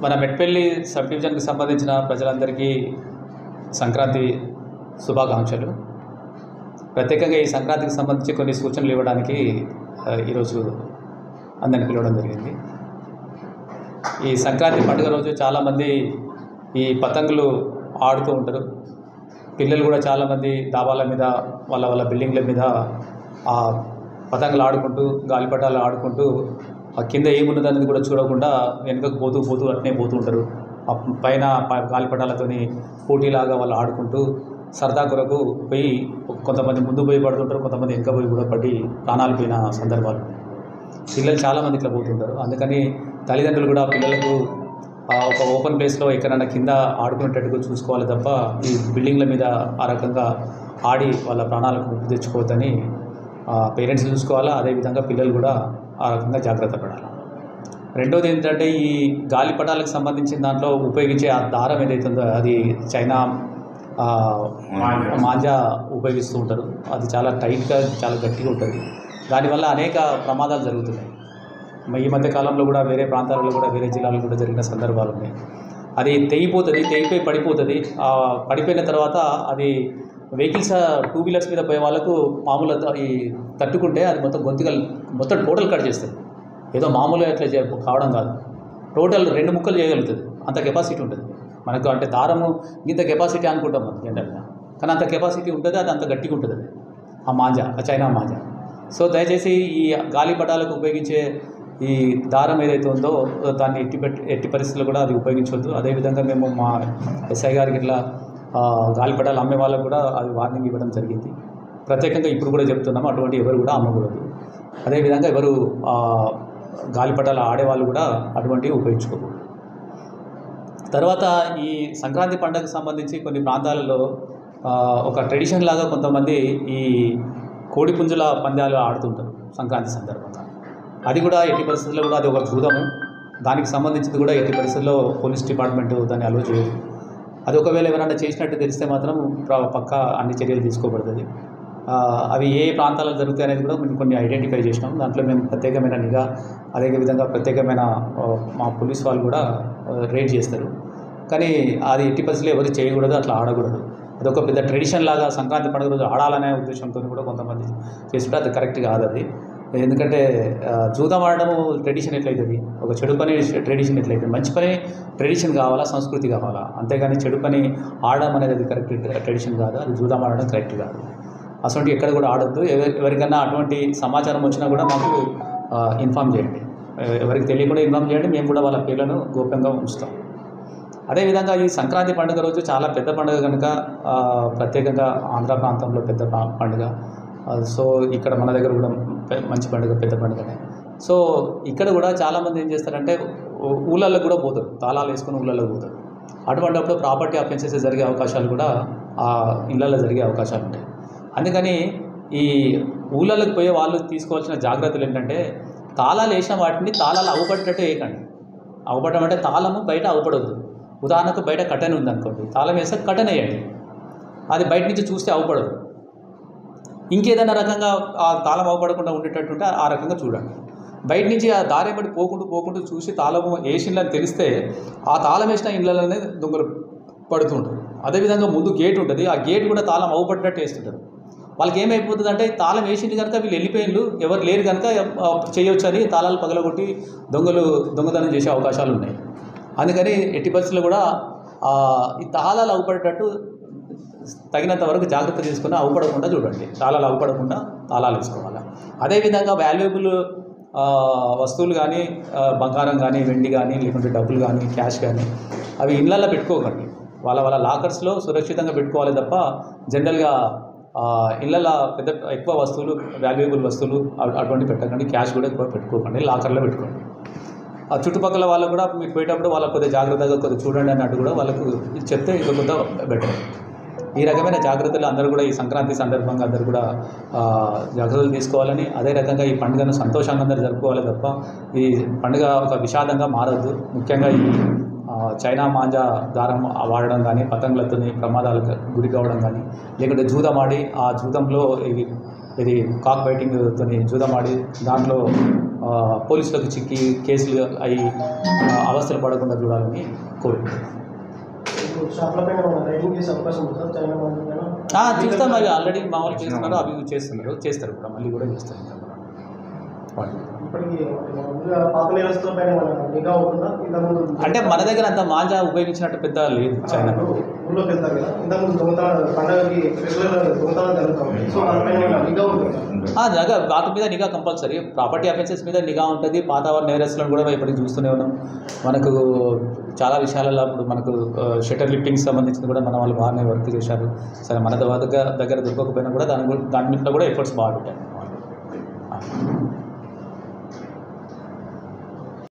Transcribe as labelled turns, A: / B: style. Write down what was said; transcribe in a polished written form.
A: మన మెట్పల్లి సబ్ డివిజన్కి సంబంధించిన ప్రజలందరికీ సంక్రాంతి శుభాకాంక్షలు. ప్రత్యేకంగా ఈ సంక్రాంతికి సంబంధించి కొన్ని సూచనలు ఇవ్వడానికి ఈరోజు అందరిని పిలవడం జరిగింది. ఈ సంక్రాంతి పండుగ రోజు చాలామంది ఈ పతంగులు ఆడుతూ ఉంటారు. పిల్లలు కూడా చాలామంది డాబాల మీద వాళ్ళ బిల్డింగ్ల మీద ఆ పతంగులు ఆడుకుంటూ గాలిపటాలు ఆడుకుంటూ ఆ కింద ఏమున్నదనేది కూడా చూడకుండా వెనుకకు పోతూ అట్నే పోతూ ఉంటారు. పైన గాలిపటాలతోని పోటీలాగా వాళ్ళు ఆడుకుంటూ సరదా కొరకు పోయి కొంతమంది ముందు పోయి పడుతుంటారు, కొంతమంది వెనక పోయి కూడా పడి ప్రాణాలు పోయిన సందర్భాలు. పిల్లలు చాలామంది ఇట్లా పోతుంటారు. అందుకని తల్లిదండ్రులు కూడా పిల్లలకు ఒక ఓపెన్ ప్లేస్లో ఎక్కడైనా కింద ఆడుకునేటట్టుగా చూసుకోవాలి తప్ప ఈ బిల్డింగ్ల మీద ఆ రకంగా ఆడి వాళ్ళ ప్రాణాలకు ముప్పు తెచ్చుకోవద్దని పేరెంట్స్ చూసుకోవాలా. అదేవిధంగా పిల్లలు కూడా ఆ రకంగా జాగ్రత్త పడాలి. రెండోది ఏంటంటే ఈ గాలిపటాలకు సంబంధించిన దాంట్లో ఉపయోగించే ఆ దారం ఏదైతుందో అది చైనా మాంజా ఉపయోగిస్తూ ఉంటారు. అది చాలా టైట్గా చాలా గట్టిగా ఉంటుంది. దానివల్ల అనేక ప్రమాదాలు జరుగుతున్నాయి. ఈ మధ్య కాలంలో కూడా వేరే ప్రాంతాలలో కూడా వేరే జిల్లాల్లో కూడా జరిగిన సందర్భాలు ఉన్నాయి. అది తెగిపోయి పడిపోతుంది. పడిపోయిన తర్వాత అది వెహికల్స్ 2 వీలర్స్ మీద పోయే వాళ్ళకు మామూలు ఈ తట్టుకుంటే అది మొత్తం టోటల్ కట్ చేస్తుంది. ఏదో మామూలుగా అట్లా కావడం కాదు, టోటల్ 2 ముక్కలు చేయగలుగుతుంది. అంత కెపాసిటీ ఉంటుంది మనకు. అంటే దారము ఇంత కెపాసిటీ అనుకుంటాం మనం జనరల్గా, కానీ అంత కెపాసిటీ ఉంటుంది. అది అంత గట్టిగా ఉంటుంది అది ఆ చైనా మాంజా. సో దయచేసి ఈ గాలిపటాలకు ఉపయోగించే ఈ దారం ఏదైతే ఉందో దాన్ని ఎట్టి పరిస్థితుల్లో కూడా అది ఉపయోగించవద్దు. అదేవిధంగా మేము మా ఎస్ఐ గారికి ఇట్లా గాలిపటాలు అమ్మే వాళ్ళకు కూడా అది వార్నింగ్ ఇవ్వడం జరిగింది. ప్రత్యేకంగా ఇప్పుడు కూడా చెప్తున్నాము, అటువంటి ఎవరు కూడా అమ్మకూడదు. అదేవిధంగా ఎవరు గాలిపటాలు ఆడేవాళ్ళు కూడా అటువంటివి ఉపయోగించుకోకూడదు. తర్వాత ఈ సంక్రాంతి పండుగకు సంబంధించి కొన్ని ప్రాంతాలలో ఒక ట్రెడిషన్ లాగా కొంతమంది ఈ కోడిపుంజుల పందాలు ఆడుతుంటారు సంక్రాంతి సందర్భంగా. అది కూడా ఎట్టి పరిస్థితుల్లో కూడా అది ఒక జూదము. దానికి సంబంధించింది కూడా ఎట్టి పరిస్థితుల్లో పోలీస్ డిపార్ట్మెంట్ దాన్ని అలో చేయదు. అది ఒకవేళ ఎవరైనా చేసినట్టు తెలిస్తే మాత్రం పక్కా అన్ని చర్యలు తీసుకోబడుతుంది. అవి ఏ ప్రాంతాల్లో జరుగుతాయి అనేది కూడా మేము కొన్ని ఐడెంటిఫై చేసినాం. దాంట్లో మేము ప్రత్యేకమైన నిఘా, అదేవిధంగా ప్రత్యేకమైన మా పోలీస్ వాళ్ళు కూడా రేడ్ చేస్తారు. కానీ అది ఎట్టి పరిస్థితుల్లో ఎవరు చేయకూడదు, అట్లా ఆడకూడదు. అదొక పెద్ద ట్రెడిషన్ లాగా సంక్రాంతి పండుగ రోజు ఆడాలనే ఉద్దేశంతో కూడా కొంతమంది చేస్తుంటే అది కరెక్ట్ కాదు. అది ఎందుకంటే జూదం ఆడడం ట్రెడిషన్ ఎట్లయితుంది, ఒక చెడు పని ట్రెడిషన్ ఎట్లయితుంది. మంచి పని ట్రెడిషన్ కావాలా, సంస్కృతి కావాలా. అంతేగాని చెడు పని ఆడడం అనేది అది కరెక్ట్ ట్రెడిషన్ కాదు. అది జూదం ఆడడం కరెక్ట్ కాదు. అసలు ఎక్కడ కూడా ఆడొద్దు. ఎవరికైనా అటువంటి సమాచారం వచ్చినా కూడా మాకు ఇన్ఫామ్ చేయండి. ఎవరికి తెలియకుండా ఇన్ఫామ్ చేయండి. మేము కూడా వాళ్ళ పేర్లను గోప్యంగా ఉంచుతాం. అదేవిధంగా ఈ సంక్రాంతి పండుగ రోజు చాలా పెద్ద పండుగ కనుక ప్రత్యేకంగా ఆంధ్ర ప్రాంతంలో పెద్ద పండుగ. సో ఇక్కడ మన దగ్గర కూడా మంచి పండుగ, పెద్ద పండుగనే. సో ఇక్కడ కూడా చాలామంది ఏం చేస్తారంటే ఊళ్ళల్లో కూడా పోతారు, తాళాలు వేసుకుని ఊళ్ళల్లో పోతారు. అటువంటిప్పుడు ప్రాపర్టీ అఫెన్సెస్ జరిగే అవకాశాలు కూడా ఆ ఇళ్ళల్లో జరిగే అవకాశాలు ఉంటాయి. అందుకని ఈ ఊళ్ళలోకి పోయే వాళ్ళు తీసుకోవాల్సిన జాగ్రత్తలు ఏంటంటే తాళాలు వేసిన వాటిని తాళాలు అవపడేటట్టు వేయకండి. అవపడడం అంటే తాళము బయట అవపడవద్దు. ఉదాహరణకు బయట కట్టెన్ ఉందనుకోండి, తాళం వేస్తే కట్టెన్ వేయండి. అది బయట నుంచి చూస్తే అవపడదు. ఇంకేదైనా రకంగా ఆ తాళం అవపడకుండా ఉండేటట్టుంటే ఆ రకంగా చూడండి. బయట నుంచి ఆ దారి బట్టి పోకుండా చూసి తాళము వేసిందని తెలిస్తే ఆ తాళం వేసిన ఇళ్ళలోనే దొంగలు పడుతుంటారు. అదేవిధంగా ముందు గేట్ ఉంటుంది, ఆ గేట్ కూడా తాళం అవపడ్డట్టు వేస్తుంటారు. వాళ్ళకి ఏమైపోతుంది అంటే తాళం వేసింది కనుక వీళ్ళు వెళ్ళిపోయిళ్ళు, ఎవరు లేరు కనుక చేయొచ్చు అని తాళాలు పగలగొట్టి దొంగతనం చేసే అవకాశాలు ఉన్నాయి. అందుకని ఎట్టి పరిస్థితుల్లో కూడా ఈ తాళాలు అవపడేటట్టు తగినంత వరకు జాగ్రత్త తీసుకుని అవపడకుండా చూడండి. తాళాలు అవపడకుండా తాళాలు వేసుకోవాలి. అదేవిధంగా వాల్యుయబుల్ వస్తువులు కానీ, బంగారం కానీ, వెండి కానీ, లేకుంటే డబ్బులు కానీ, క్యాష్ కానీ అవి ఇళ్ళల్లో పెట్టుకోకండి. వాళ్ళ లాకర్స్లో సురక్షితంగా పెట్టుకోవాలి తప్ప జనరల్గా ఇళ్ళల్లో ఎక్కువ వస్తువులు, వాల్యుయబుల్ వస్తువులు అటువంటి పెట్టకండి. క్యాష్ కూడా ఎక్కువ పెట్టుకోకండి, లాకర్లో పెట్టుకోండి. ఆ చుట్టుపక్కల వాళ్ళకు కూడా మీరు పోయేటప్పుడు వాళ్ళకు కొద్దిగా జాగ్రత్తగా కొద్దిగా చూడండి అన్నట్టు కూడా వాళ్ళకు చెప్తే ఇంకా కొంత బెటర్. ఈ రకమైన జాగ్రత్తలు అందరూ కూడా ఈ సంక్రాంతి సందర్భంగా అందరూ కూడా జాగ్రత్తలు తీసుకోవాలని, అదే రకంగా ఈ పండుగను సంతోషంగా అందరూ జరుపుకోవాలి తప్ప ఈ పండుగ ఒక విషాదంగా మారద్దు. ముఖ్యంగా ఈ చైనా మాంజా దారం వాడడం కానీ, పతంగులతో ప్రమాదాలకు గురి కావడం కానీ, లేకుంటే జూదం ఆడి ఆ జూదంలో ఇది కాక్ బైటింగ్తో జూదం ఆడి దాంట్లో పోలీసులకు చిక్కి కేసులు అవి అవస్థలు పడకుండా చూడాలని కోరుకుంటున్నాను. చూస్తాం, అవి ఆల్రెడీ మామూలు చేస్తున్నారు, అవి చేస్తారు కూడా, మళ్ళీ కూడా చేస్తారు. అంటే మన దగ్గర అంత మాంజా ఉపయోగించినట్టు పెద్ద లేదు చైనా. వాటి మీద నిఘా కంపల్సరీ. ప్రాపర్టీ అఫెన్సెస్ మీద నిఘా ఉంటుంది. వాతావరణ నేరస్తులను కూడా ఇప్పటికి చూస్తూనే ఉన్నాం. మనకు చాలా విషయాలలో ఇప్పుడు మనకు షట్టర్ లిఫ్టింగ్కి సంబంధించింది కూడా మన వాళ్ళు బాగానే వర్క్ చేశారు. సరే, మన దగ్గర దొరకకపోయినా కూడా దాని మీద కూడా ఎఫర్ట్స్ బాగుంటాయి.